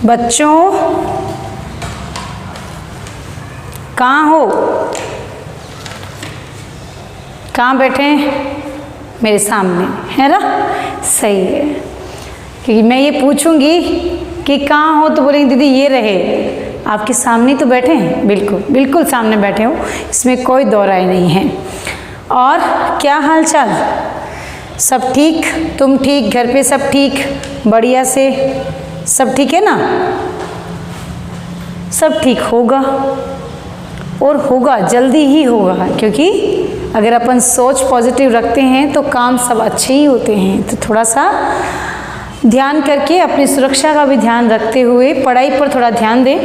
बच्चों कहाँ हो? कहाँ बैठे हैं? मेरे सामने है ना? सही है, क्योंकि मैं ये पूछूंगी कि कहाँ हो तो बोलेंगे दीदी ये रहे। आपके सामने तो बैठे हैं, बिल्कुल बिल्कुल सामने बैठे हो, इसमें कोई दो राय नहीं है। और क्या हाल चाल? सब ठीक? तुम ठीक? घर पे सब ठीक? बढ़िया से सब ठीक है ना? सब ठीक होगा और होगा, जल्दी ही होगा, क्योंकि अगर अपन सोच पॉजिटिव रखते हैं तो काम सब अच्छे ही होते हैं। तो थोड़ा सा ध्यान करके अपनी सुरक्षा का भी ध्यान रखते हुए पढ़ाई पर थोड़ा ध्यान दें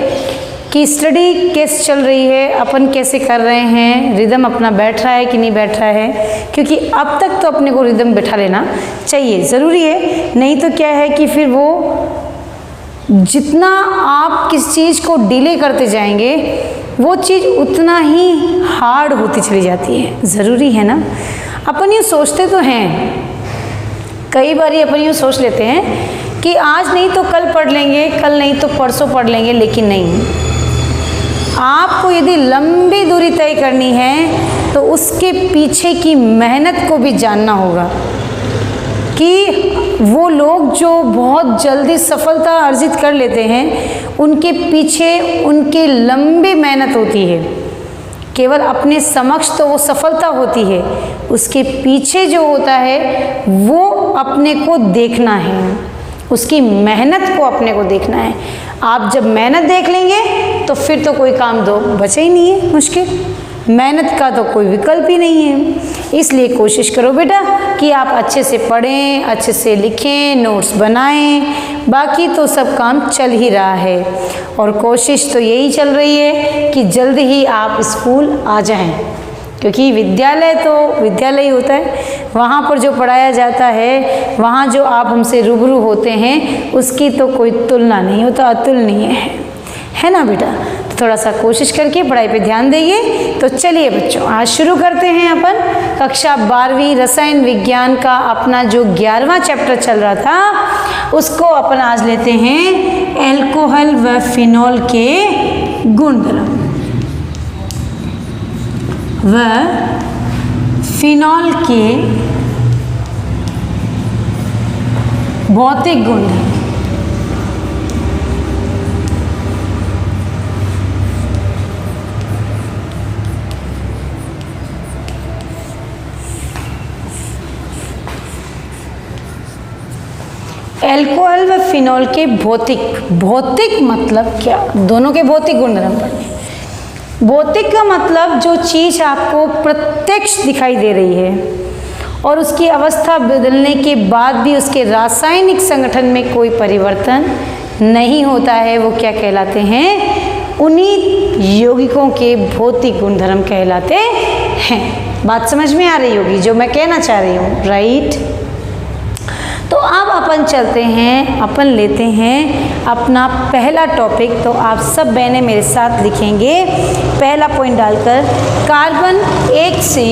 कि स्टडी कैसे चल रही है, अपन कैसे कर रहे हैं, रिदम अपना बैठ रहा है कि नहीं बैठ रहा है, क्योंकि अब तक तो अपने को रिदम बैठा लेना चाहिए, ज़रूरी है। नहीं तो क्या है कि फिर वो जितना आप किस चीज़ को डिले करते जाएंगे वो चीज़ उतना ही हार्ड होती चली जाती है। ज़रूरी है ना? अपन यूँ सोचते तो हैं, कई बार अपन यूँ सोच लेते हैं कि आज नहीं तो कल पढ़ लेंगे, कल नहीं तो परसों पढ़ लेंगे, लेकिन नहीं। आपको यदि लंबी दूरी तय करनी है तो उसके पीछे की मेहनत को भी जानना होगा कि वो लोग जो बहुत जल्दी सफलता अर्जित कर लेते हैं उनके पीछे उनकी लंबी मेहनत होती है। केवल अपने समक्ष तो वो सफलता होती है, उसके पीछे जो होता है वो अपने को देखना है, उसकी मेहनत को अपने को देखना है। आप जब मेहनत देख लेंगे तो फिर तो कोई काम दो बचे ही नहीं है, मुश्किल। मेहनत का तो कोई विकल्प ही नहीं है। इसलिए कोशिश करो बेटा कि आप अच्छे से पढ़ें, अच्छे से लिखें, नोट्स बनाएं। बाकी तो सब काम चल ही रहा है और कोशिश तो यही चल रही है कि जल्दी ही आप स्कूल आ जाएं, क्योंकि विद्यालय तो विद्यालय ही होता है। वहाँ पर जो पढ़ाया जाता है, वहाँ जो आप हमसे रूबरू होते हैं, उसकी तो कोई तुलना नहीं होता, अतुलनीय है ना बेटा? तो थोड़ा सा कोशिश करके पढ़ाई पे ध्यान देंगे। तो चलिए बच्चों, आज शुरू करते हैं अपन कक्षा 12वीं रसायन विज्ञान का अपना जो 11वां चैप्टर चल रहा था, उसको अपन आज लेते हैं एल्कोहल व फिनॉल के गुणधर्म व फिनॉल के भौतिक गुण। एल्कोहल व फिनॉल के भौतिक मतलब क्या? दोनों के भौतिक गुणधर्म पढ़ने। भौतिक का मतलब जो चीज़ आपको प्रत्यक्ष दिखाई दे रही है और उसकी अवस्था बदलने के बाद भी उसके रासायनिक संगठन में कोई परिवर्तन नहीं होता है, वो क्या कहलाते हैं? उन्हीं यौगिकों के भौतिक गुणधर्म कहलाते हैं। बात समझ में आ रही होगी जो मैं कहना चाह रही हूँ, राइट? तो अब अपन चलते हैं, अपन लेते हैं अपना पहला टॉपिक। तो आप सब बहनें मेरे साथ लिखेंगे पहला पॉइंट डालकर, कार्बन 1 से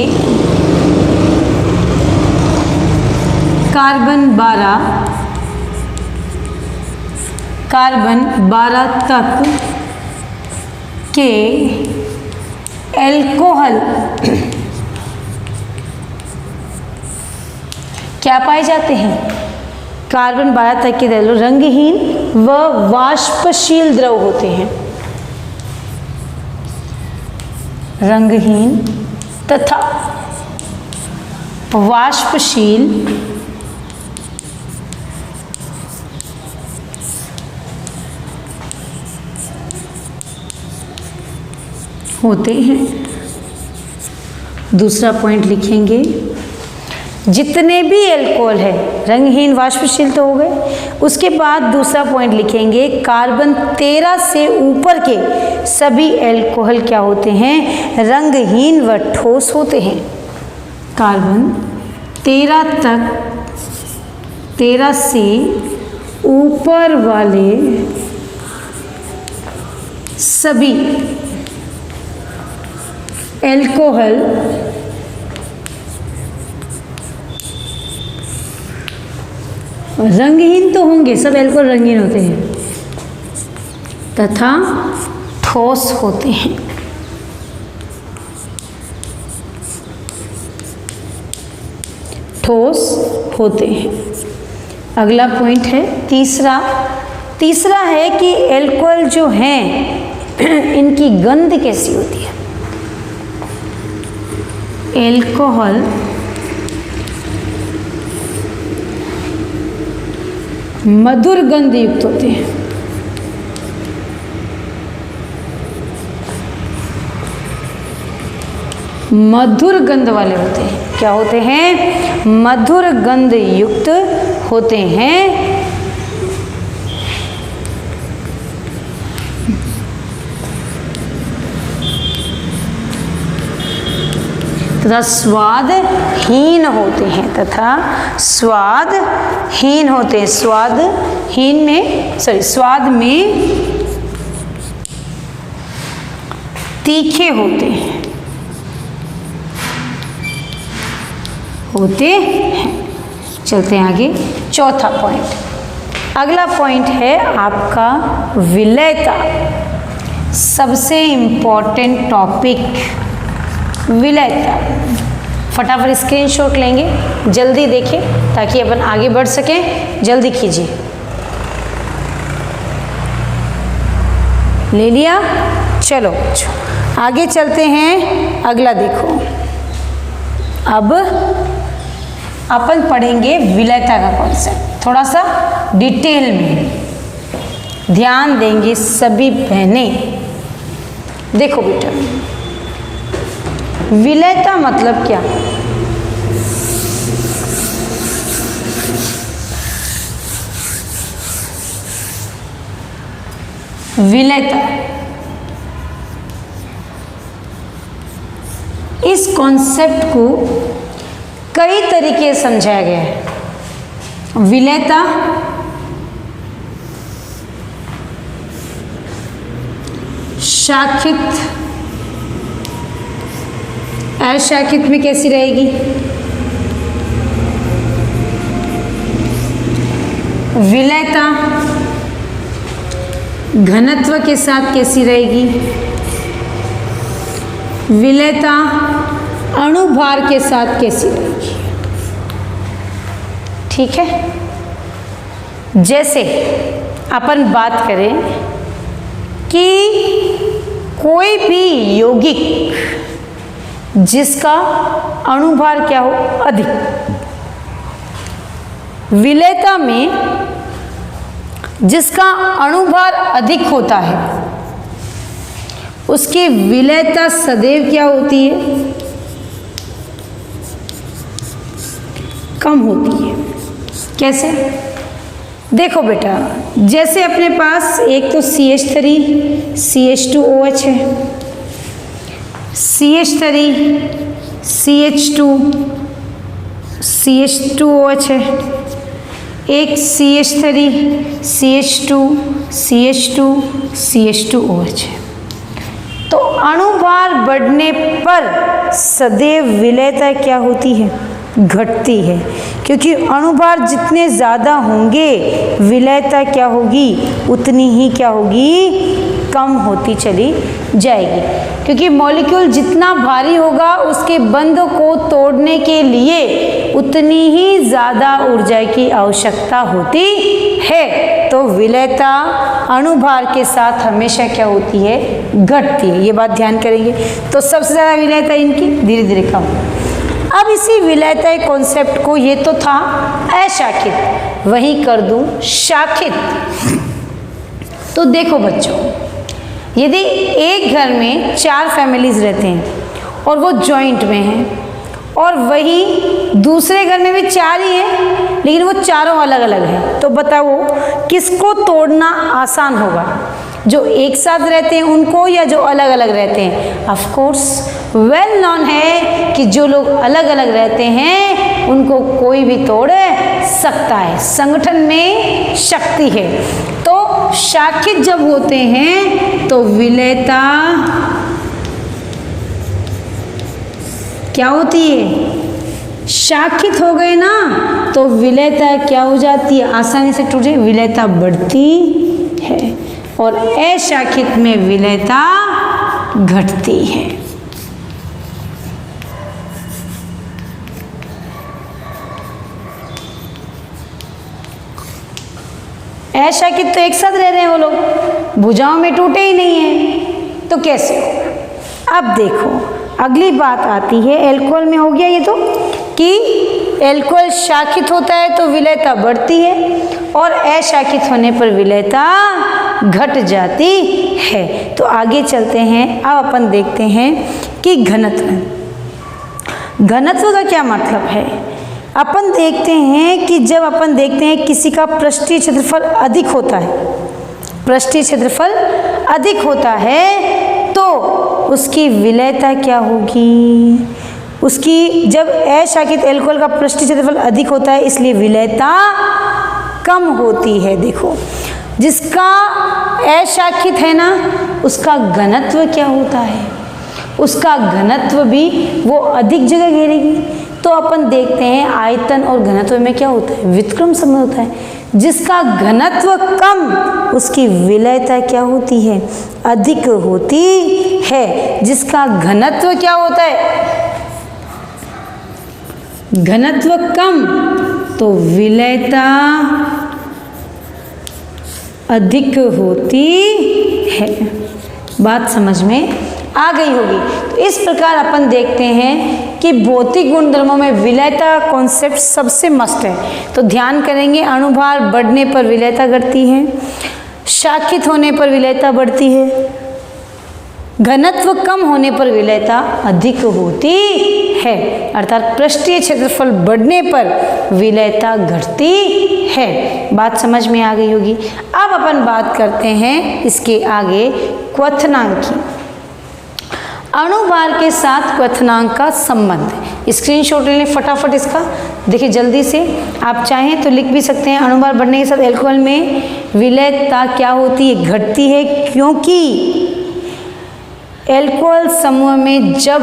कार्बन 12 तक के एल्कोहल क्या पाए जाते हैं? कार्बन 12 तक के रंगहीन व वाष्पशील द्रव होते हैं। रंगहीन तथा वाष्पशील होते हैं। दूसरा पॉइंट लिखेंगे, जितने भी एल्कोहल है, रंगहीन वाष्पशील तो हो गए, उसके बाद दूसरा पॉइंट लिखेंगे, कार्बन 13 से ऊपर के सभी एल्कोहल क्या होते हैं? रंगहीन व ठोस होते हैं। कार्बन 13 से ऊपर वाले सभी एल्कोहल रंगहीन तो होंगे, सब एल्कोहल रंगीन होते हैं। तथा ठोस होते हैं। ठोस होते हैं। अगला पॉइंट है तीसरा है कि एल्कोहल जो हैं इनकी गंध कैसी होती है। एल्कोहल मधुर गंध युक्त होते हैं। मधुर गंध वाले होते हैं। क्या होते हैं? मधुर गंध युक्त होते हैं। तथा स्वादहीन होते हैं। तथा स्वादहीन होते हैं। स्वाद में तीखे होते हैं। चलते हैं आगे। चौथा पॉइंट। अगला पॉइंट है आपका विलयता। सबसे इम्पोर्टेंट टॉपिक विलयता। फटाफट स्क्रीनशॉट लेंगे, जल्दी देखें ताकि अपन आगे बढ़ सकें। जल्दी कीजिए। ले लिया? चलो आगे चलते हैं। अगला देखो, अब अपन पढ़ेंगे विलयता का कॉन्सेप्ट थोड़ा सा डिटेल में। ध्यान देंगे सभी बहनें। देखो बेटा, विलयता मतलब क्या? विलयता, इस कॉन्सेप्ट को कई तरीके से समझाया गया है। विलयता शाखित, अशाखित में कैसी रहेगी? विलयता घनत्व के साथ कैसी रहेगी? विलयता अणुभार के साथ कैसी रहेगी? ठीक है। जैसे अपन बात करें कि कोई भी यौगिक जिसका अणुभार क्या हो? अधिक। विलयता में जिसका अणुभार अधिक होता है उसकी विलयता सदैव क्या होती है? कम होती है। कैसे? देखो बेटा, जैसे अपने पास एक तो CH3 CH2OH है, CH3 CH2 CH2OH है, एक CH3 CH2 CH2 CH2OH है। तो अणुभार बढ़ने पर सदैव विलयता क्या होती है? घटती है, क्योंकि अणुभार जितने ज़्यादा होंगे विलयता क्या होगी? उतनी ही क्या होगी? कम होती चली जाएगी। क्योंकि मॉलिक्यूल जितना भारी होगा उसके बंध को तोड़ने के लिए उतनी ही ज़्यादा ऊर्जा की आवश्यकता होती है। तो विलयता अणुभार के साथ हमेशा क्या होती है? घटती है। ये बात ध्यान करेंगे। तो सबसे ज़्यादा विलयता इनकी धीरे धीरे कम। अब इसी विलयता कॉन्सेप्ट को, ये तो था अशाखित, वही कर दूं शाखित। तो देखो बच्चों, यदि एक घर में 4 फैमिलीज रहते हैं और वो जॉइंट में हैं, और वही दूसरे घर में भी 4 ही हैं लेकिन वो चारों अलग अलग हैं, तो बताओ किसको तोड़ना आसान होगा? जो एक साथ रहते हैं उनको या जो अलग अलग रहते हैं? ऑफ कोर्स वेल नोन है कि जो लोग अलग अलग रहते हैं उनको कोई भी तोड़ सकता है। संगठन में शक्ति है। तो शाखित जब होते हैं तो विलयता क्या होती है? शाखित हो गए ना तो विलयता क्या हो जाती है? आसानी से टूटे, विलयता बढ़ती है। और अशाखित में विलयता घटती है। अशाखित तो एक साथ रह रहे हैं वो लोग, भुजाओं में टूटे ही नहीं हैं, तो कैसे होगा? अब देखो अगली बात आती है, एल्कोहल में हो गया ये तो कि एल्कोहल शाखित होता है तो विलयता बढ़ती है और अशाखित होने पर विलयता घट जाती है। तो आगे चलते हैं, अब अपन देखते हैं कि घनत्व का क्या मतलब है। अपन देखते हैं कि जब अपन देखते हैं किसी का पृष्ठीय क्षेत्रफल अधिक होता है, पृष्ठीय क्षेत्रफल अधिक होता है तो उसकी विलयता क्या होगी? उसकी जब अशाखित एल्कोहल का पृष्ठीय क्षेत्रफल अधिक होता है इसलिए विलयता कम होती है। देखो जिसका अशाखित है ना उसका घनत्व क्या होता है? उसका घनत्व भी वो अधिक जगह घेरेगी। तो अपन देखते हैं आयतन और घनत्व में क्या होता है? व्युत्क्रम संबंध होता है। जिसका घनत्व कम उसकी विलयता क्या होती है? अधिक होती है। जिसका घनत्व क्या होता है? घनत्व कम तो विलयता अधिक होती है। बात समझ में आ गई होगी। तो इस प्रकार अपन देखते हैं कि भौतिक गुणधर्मों में विलयता कॉन्सेप्ट सबसे मस्ट है। तो ध्यान करेंगे, अणुभार बढ़ने पर विलयता घटती है, शाखित होने पर विलयता बढ़ती है, घनत्व कम होने पर विलयता अधिक होती है, अर्थात पृष्ठीय क्षेत्रफल बढ़ने पर विलयता घटती है। बात समझ में आ गई होगी। अब अपन बात करते हैं इसके आगे क्वथनांक की। अणुभार के साथ क्वथनांक का संबंध, स्क्रीनशॉट ले लें फटाफट इसका। देखिए जल्दी से, आप चाहें तो लिख भी सकते हैं। अणुभार बढ़ने के साथ एल्कोहल में विलयता क्या होती है? घटती है, क्योंकि एल्कोहल समूह में जब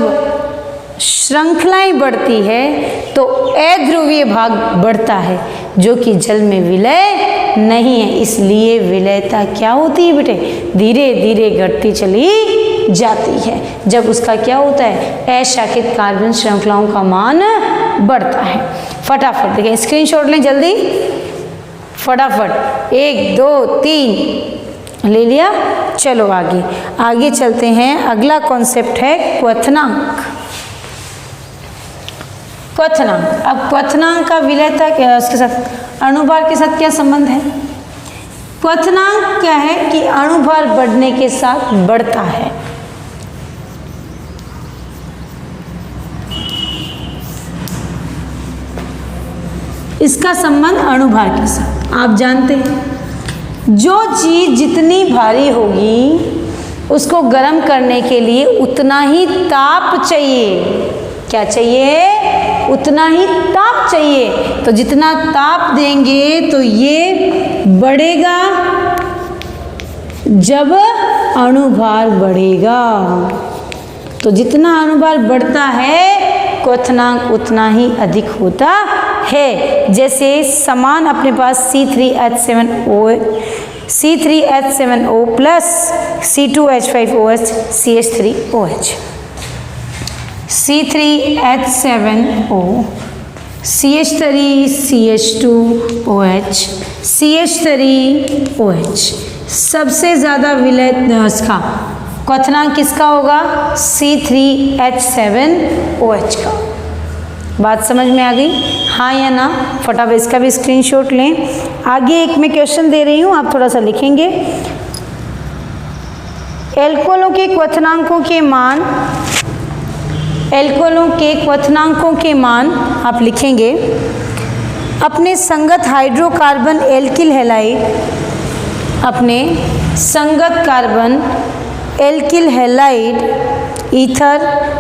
श्रृंखलाएं बढ़ती है तो अध्रुवीय भाग बढ़ता है जो कि जल में विलय नहीं है, इसलिए विलयता क्या होती है बेटे? धीरे धीरे घटती चली जाती है जब उसका क्या होता है? अशाखित कार्बन श्रृंखलाओं का मान बढ़ता है। फटाफट देखिए, स्क्रीनशॉट लें जल्दी फटाफट। 1 2 3 ले लिया। चलो आगे चलते हैं। अगला कॉन्सेप्ट है क्वथनांक। क्वथनांक, अब क्वथनांक का विलयता क्या, उसके साथ अणुभार के साथ क्या संबंध है? क्वथनांक क्या है कि अणुभार बढ़ने के साथ बढ़ता है। इसका संबंध अणुभार के साथ आप जानते हैं। जो चीज जितनी भारी होगी उसको गर्म करने के लिए उतना ही ताप चाहिए। क्या चाहिए? उतना ही ताप चाहिए। तो जितना ताप देंगे तो ये बढ़ेगा, जब अणुभार बढ़ेगा तो जितना अणुभार बढ़ता है क्वथनांक उतना ही अधिक होता है। जैसे समान अपने पास C3H7O plus C2H5OH CH3OH, C3H7O CH3CH2OH CH3OH। सबसे ज़्यादा विलय इसका क्वथनांक किसका होगा? C3H7OH का। बात समझ में आ गई, हाँ या ना? फटाफट इसका भी स्क्रीनशॉट लें। आगे एक मैं क्वेश्चन दे रही हूँ, आप थोड़ा सा लिखेंगे। एल्कोहलों के क्वथनांकों के मान आप लिखेंगे। अपने संगत हाइड्रोकार्बन एल्किल हैलाइड, अपने संगत कार्बन एल्किल हैलाइड ईथर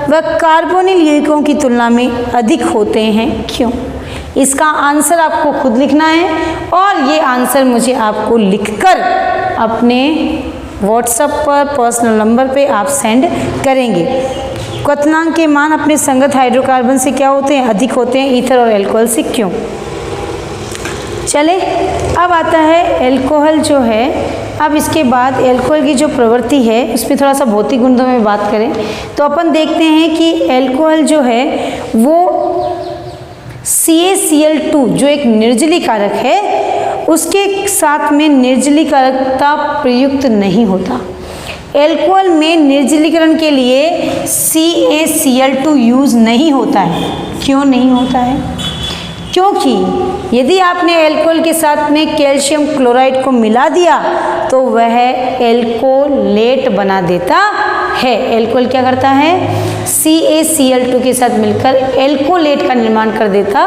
व कार्बोनिल यौगिकों की तुलना में अधिक होते हैं, क्यों? इसका आंसर आपको खुद लिखना है और ये आंसर मुझे आपको लिखकर अपने व्हाट्सएप पर पर्सनल नंबर पे आप सेंड करेंगे। क्वथनांक के मान अपने संगत हाइड्रोकार्बन से क्या होते हैं? अधिक होते हैं, ईथर और एल्कोहल से, क्यों? चले अब आता है एल्कोहल जो है अब इसके बाद एल्कोहल की जो प्रवृत्ति है उसमें थोड़ा सा भौतिक गुणों में बात करें तो अपन देखते हैं कि एल्कोहल जो है वो CaCl2 जो एक निर्जलीकारक है उसके साथ में निर्जलीकारकता प्रयुक्त नहीं होता। एल्कोहल में निर्जलीकरण के लिए CaCl2 यूज़ नहीं होता है। क्यों नहीं होता है? क्योंकि यदि आपने एल्कोहल के साथ में कैल्शियम क्लोराइड को मिला दिया तो वह एल्कोलेट बना देता है। एल्कोहल क्या करता है? CaCl2 के साथ मिलकर एल्कोलेट का निर्माण कर देता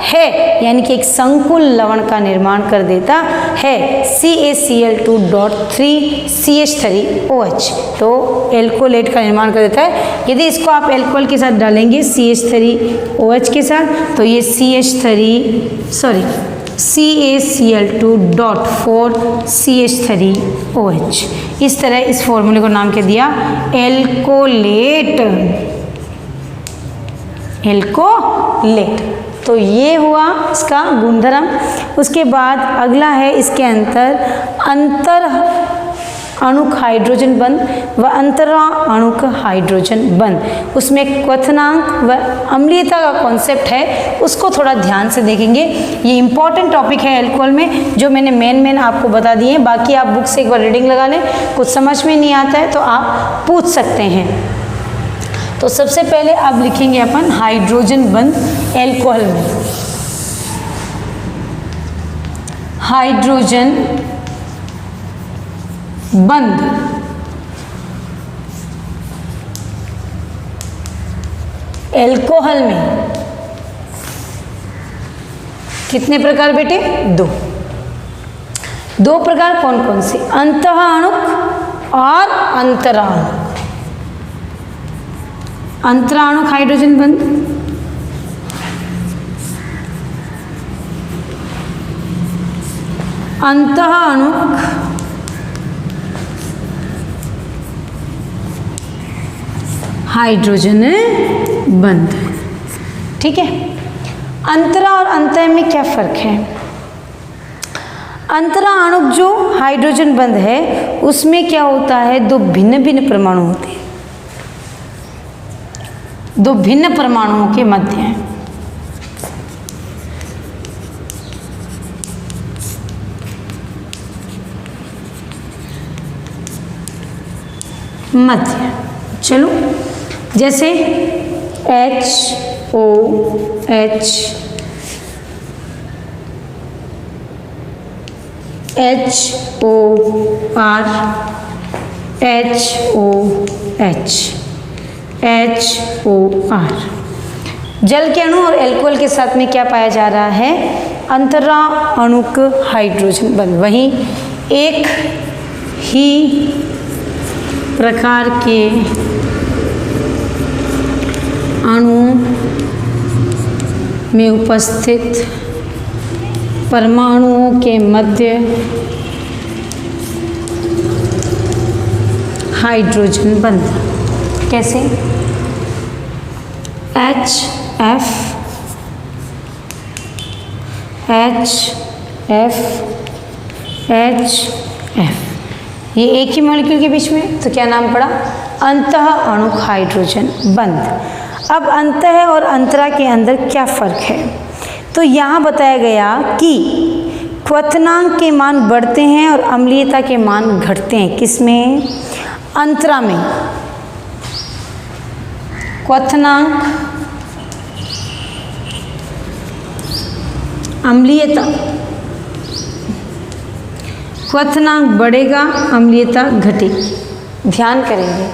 है, यानी कि एक संकुल लवण का निर्माण कर देता है CaCl2.3CH3OH। तो एल्कोलेट का निर्माण कर देता है। यदि इसको आप एल्कोहल के साथ डालेंगे CH3OH के साथ तो ये CaCl2.4CH3OH। इस तरह इस फॉर्मूले को नाम क्या दिया? एल्कोलेट। एल्कोलेट। तो ये हुआ इसका गुणधर्म। उसके बाद अगला है इसके अंतर अणुक हाइड्रोजन बंध व अंतरा अणुक हाइड्रोजन बंध। उसमें क्वथनांक व अम्लीयता का कॉन्सेप्ट है, उसको थोड़ा ध्यान से देखेंगे। ये इंपॉर्टेंट टॉपिक है एल्कोहल में, जो मैंने मेन आपको बता दिए। बाकी आप बुक से एक बार रीडिंग लगा लें, कुछ समझ में नहीं आता है तो आप पूछ सकते हैं। तो सबसे पहले आप लिखेंगे अपन हाइड्रोजन बंध एल्कोहल में। हाइड्रोजन बंध एल्कोहल में कितने प्रकार बेटे? दो प्रकार। कौन कौन से? अंतःअणुक और अंतराणुक। अंतराणुक हाइड्रोजन बंध अंतःअणुक हाइड्रोजन बंध। ठीक है। अंतरा और अंतः में क्या फर्क है? अंतरा अणुक जो हाइड्रोजन बंध है उसमें क्या होता है? दो भिन्न भिन्न परमाणु होते हैं, दो भिन्न परमाणुओं के मध्य चलो जैसे HOH HOR HOH HOR। जल के अणु और एल्कोहल के साथ में क्या पाया जा रहा है? अंतरा अणुक हाइड्रोजन बंध। वहीं एक ही प्रकार के अणु में उपस्थित परमाणुओं के मध्य हाइड्रोजन बंध। कैसे? HF ये एक ही मॉलिक्यूल के बीच में, तो क्या नाम पड़ा? अंतः अणुक हाइड्रोजन बंध। अब अंतः और अंतरा के अंदर क्या फर्क है? तो यहाँ बताया गया कि क्वथनांक के मान बढ़ते हैं और अम्लीयता के मान घटते हैं। किसमें? अंतरा में। क्वथनांक, अम्लीयता, क्वथनांक बढ़ेगा, अम्लीयता घटेगी। ध्यान करेंगे,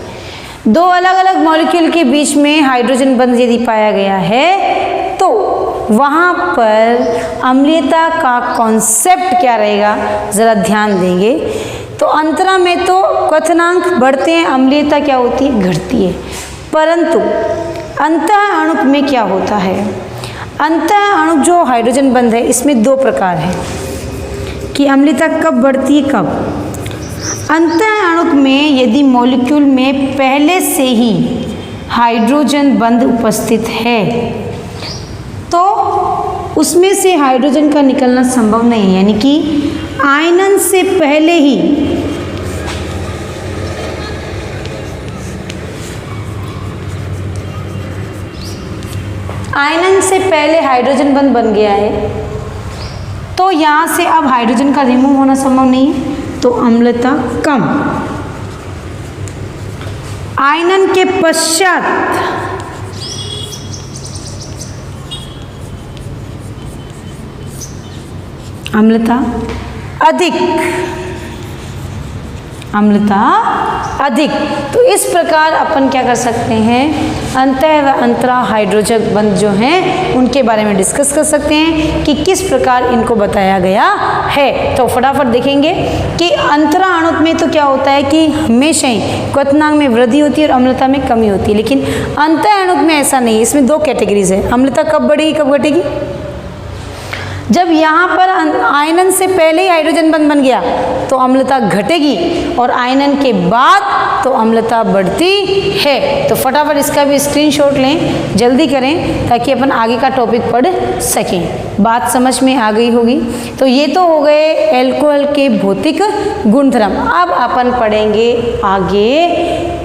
दो अलग अलग मॉलिक्यूल के बीच में हाइड्रोजन बंध यदि पाया गया है तो वहाँ पर अम्लीयता का कॉन्सेप्ट क्या रहेगा, ज़रा ध्यान देंगे। तो अंतरा में तो क्वथनांक बढ़ते हैं, अम्लीयता क्या होती है? घटती है। परंतु अंतः अणुक में क्या होता है? अंतः अणुक जो हाइड्रोजन बंध है इसमें दो प्रकार है कि अम्लीयता कब बढ़ती है, कब? अंतः अणुक में यदि मॉलिक्यूल में पहले से ही हाइड्रोजन बंध उपस्थित है तो उसमें से हाइड्रोजन का निकलना संभव नहीं है, यानी कि आयनन से पहले ही आयनन से पहले हाइड्रोजन बंध बन गया है, तो यहाँ से अब हाइड्रोजन का रिमूव होना संभव नहीं है, तो अम्लता कम। आयनन के पश्चात अम्लता अधिक, अम्लता अधिक। तो इस प्रकार अपन क्या कर सकते हैं, अंतः व अंतरा हाइड्रोजन बंध जो हैं उनके बारे में डिस्कस कर सकते हैं कि किस प्रकार इनको बताया गया है। तो फटाफट देखेंगे कि अंतरा अणु में तो क्या होता है कि हमेशा ही क्वथनांक में वृद्धि होती है और अम्लता में कमी होती है, लेकिन अंतः अणु में ऐसा नहीं है। इसमें दो कैटेगरीज है, अम्लता कब बढ़ेगी कब घटेगी। जब यहाँ पर आयनन से पहले ही हाइड्रोजन बंध बन गया तो अम्लता घटेगी, और आयनन के बाद तो अम्लता बढ़ती है। तो फटाफट इसका भी स्क्रीनशॉट लें, जल्दी करें ताकि अपन आगे का टॉपिक पढ़ सकें। बात समझ में आ गई होगी। तो ये तो हो गए एल्कोहल के भौतिक गुणधर्म। अब अपन पढ़ेंगे आगे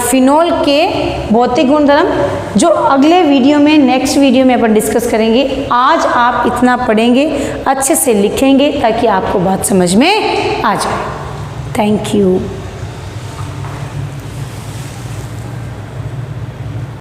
फिनोल के भौतिक गुणधर्म, जो अगले वीडियो में, नेक्स्ट वीडियो में अपन डिस्कस करेंगे। आज आप इतना पढ़ेंगे, अच्छे से लिखेंगे ताकि आपको बात समझ में आ जाए। Thank you.